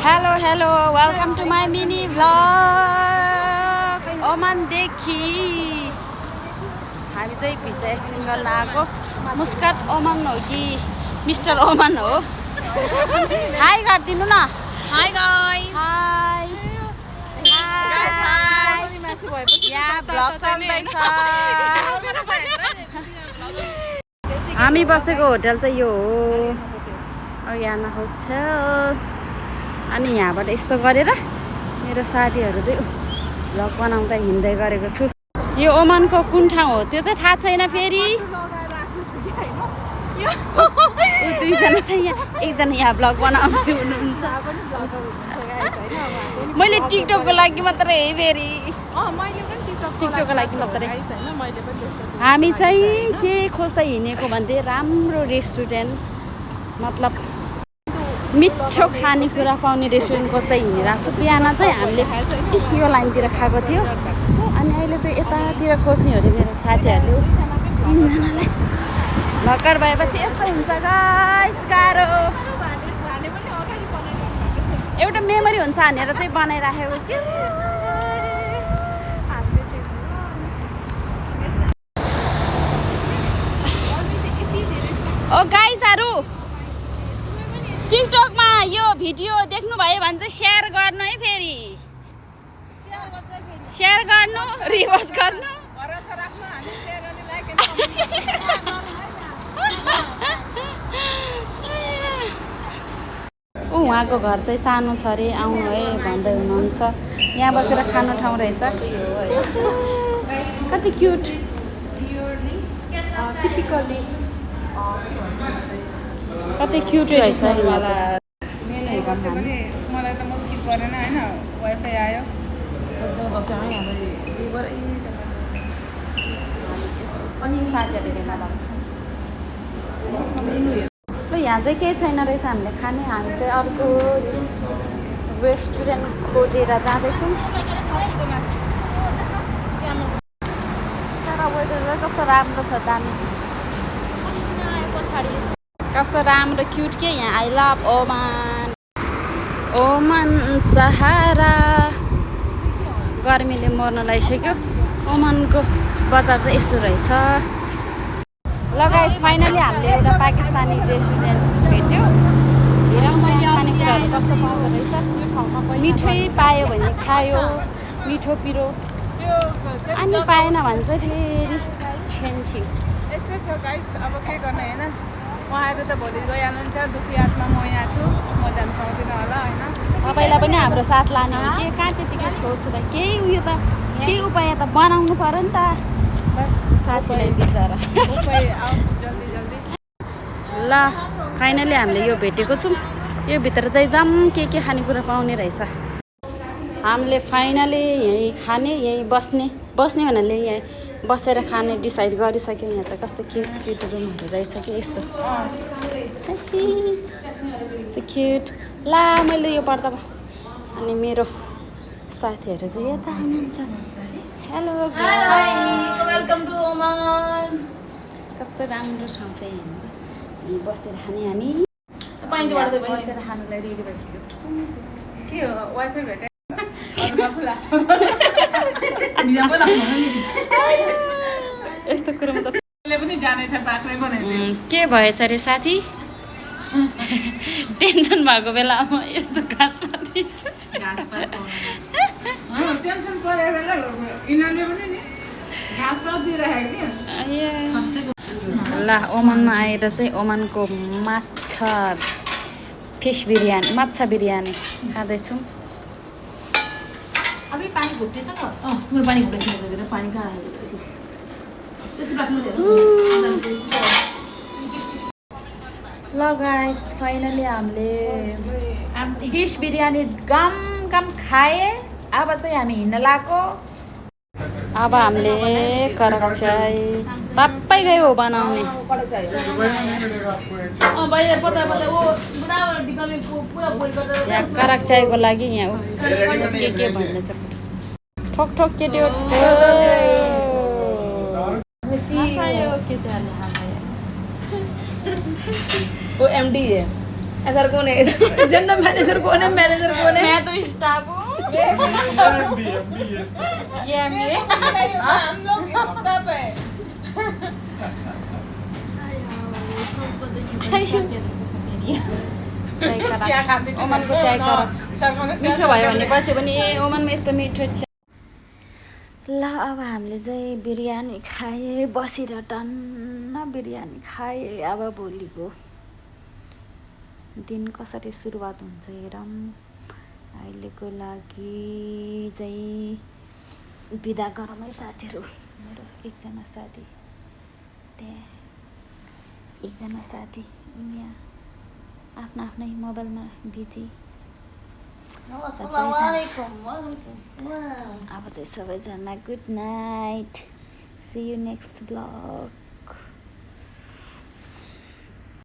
Hello, welcome to my mini vlog. ओमानदेखि हामी चाहिँ visa exchange गर्न आएको। मुस्काट ओमान हो कि मिस्टर ओमान हो? हाई गरिदिनु न। High guys. हाई यहाँ भ्लग चल्दैछ। हामी बसेको होटल चाहिँ यो हो अरियाना होटल। अनि यहाँबाट यस्तो गरेर मेरो साथीहरू चाहिँ भ्लग बनाउँदा हिँड्दै गरेको छु। यो ओमानको कुन ठाउँ हो त्यो चाहिँ थाहा छैन फेरि। दुईजना चाहिँ यहाँ एकजना यहाँ भ्लग बनाउँदै हुनुहुन्छ। मैले टिकटकको लागि मात्रै फेरि टिकटकको लागि मात्रै। हामी चाहिँ के खोज्दै हिँडेको भन्दै राम्रो रेस्टुरेन्ट मतलब मिठो खानेकुरा पाउने रेस्टुरेन्ट खोज्दै हिँडिरहेको छु। बिहान चाहिँ हामीले यो लाइनतिर खाएको थियो अनि अहिले चाहिँ यतातिर खोज्ने हो अरे मेरो साथीहरूले। तिनजनालाई भर्खर भएपछि यस्तो हुन्छ गाइस गाह्रो। एउटा मेमोरी हुन्छ भनेर चाहिँ बनाइराखेको के। ओ गाइसहरू टिकटकमा यो भिडियो देख्नुभयो भने चाहिँ सेयर गर्नु है। फेरि सेयर गर्नु रिपोस्ट गर्नु। उहाँको घर चाहिँ सानो छ अरे आउनु है भन्दै हुनुहुन्छ। यहाँ बसेर खानु ठाउँ रहेछ। कति क्युट। कति क्युट रहेछ। मलाई त मुस्किल परेन हैन। वाइफाई आयो। अनि साथीहरूले भेला भएको छ। यहाँ चाहिँ केही छैन रहेछ हामीले खाने। हामी चाहिँ अर्को रेस्टुरेन्ट खोजेर जाँदैछौँ। तर वेदर कस्तो राम्रो छ दामी। कस्तो राम्रो क्युट के यहाँ। I love Oman. ओमान सहारा। गर्मीले मर्न लागिसक्यो। ओमानको बजार चाहिँ यस्तो रहेछ। लगाइस फाइनली हामीले एउटा पाकिस्तानी रेस्टुरेन्ट भेट्यो। हेरौँ खानेकुराहरू कस्तो पाउँदो रहेछ। मिठै पायो भने खायो मिठो पिरो। अनि पाएन भने चाहिँ फेरि छेन्छु। यस्तै छ गाइस। अब के गर्ने हैन। उहाँहरू त भोलि गइहाल्नुहुन्छ। दुखी आत्मा म यहाँ छु। म जान पाउँदिनँ होला हैन। तपाईँलाई पनि हाम्रो साथ लाने हो के। कहाँ त्यतिकै छोड्छु त। केही उयो त केही उपाय त बनाउनु पर्यो नि त। बस साथीलाई बिचरा उपाय आओस् जल्दी जल्दी। ल फाइनली हामीले यो भेटेको छौँ। यो भित्र चाहिँ जाम के खानेकुरा पाउने रहेछ। हामीले फाइनली यहीँ खाने यहीँ बस्ने भन्नाले यहीँ बसेर खाने डिसाइड गरिसक्यो। यहाँ चाहिँ कस्तो क्युट क्युट रुमहरू रहेछ कि यस्तो क्युट। ला मैले यो पर्दा अनि मेरो साथीहरू चाहिँ यता हुनुहुन्छ। Hello welcome to Oman. कस्तो राम्रो ठाउँ छ यहाँ बसेर खाने। हामी बसेर खानुलाई रेडी भइसक्यो। के हो वाइफाई भेटे यस्तो कुरोमा त पनि जानेछ बाख्रै बनाइदिनु। के भएछ अरे साथी। टेन्सन भएको बेलामा यस्तो घाँसपाती टेन्सन परेको बेला यिनीहरूले पनि नि घाँसपात दिइराखेको के। ल ओमानमा आएर चाहिँ ओमानको माछा फिस बिरयानी माछा बिरयानी खाँदैछौँ। अभी पानी घुट्दैछ त। मेरो पानी घुट्दैछ। पानी कहाँ आयो। ल गाइस फाइनली हामीले फिस बिरयानी गम खाए। अब चाहिँ हामी हिँड्न लाग्यो। अब हामीले कराक्चाई तपाईँ गयो बनाउने। यहाँ कराक्चाईको लागि यहाँ के भन्दैछ ठोक ठोक केट्यो। वो एमडी है। इधर कौन है जनरल मैनेजर कौन है मैनेजर कौन है मैं तो स्टाफ हूँ ये MBA हम लोग स्टाफ है चिया खाँदैछु ओमनको चाय गर शर्माको चिया मिठो भयो भने पछि पनि ए ओमनमा यस्तो मिठो छ ल अब हामीले चाहिँ बिरयानी खाएँ बसेर टन्न बिरयानी खाएँ अब भोलिको दिन कसरी सुरुवात हुन्छ हेरौँ अहिलेको लागि चाहिँ बिदा गरौँ है साथीहरू मेरो एकजना साथी त्यहाँ एकजना साथी यहाँ आफ्नो आफ्नै मोबाइलमा बिजी अब चाहिँ सबैजना good night see you next blog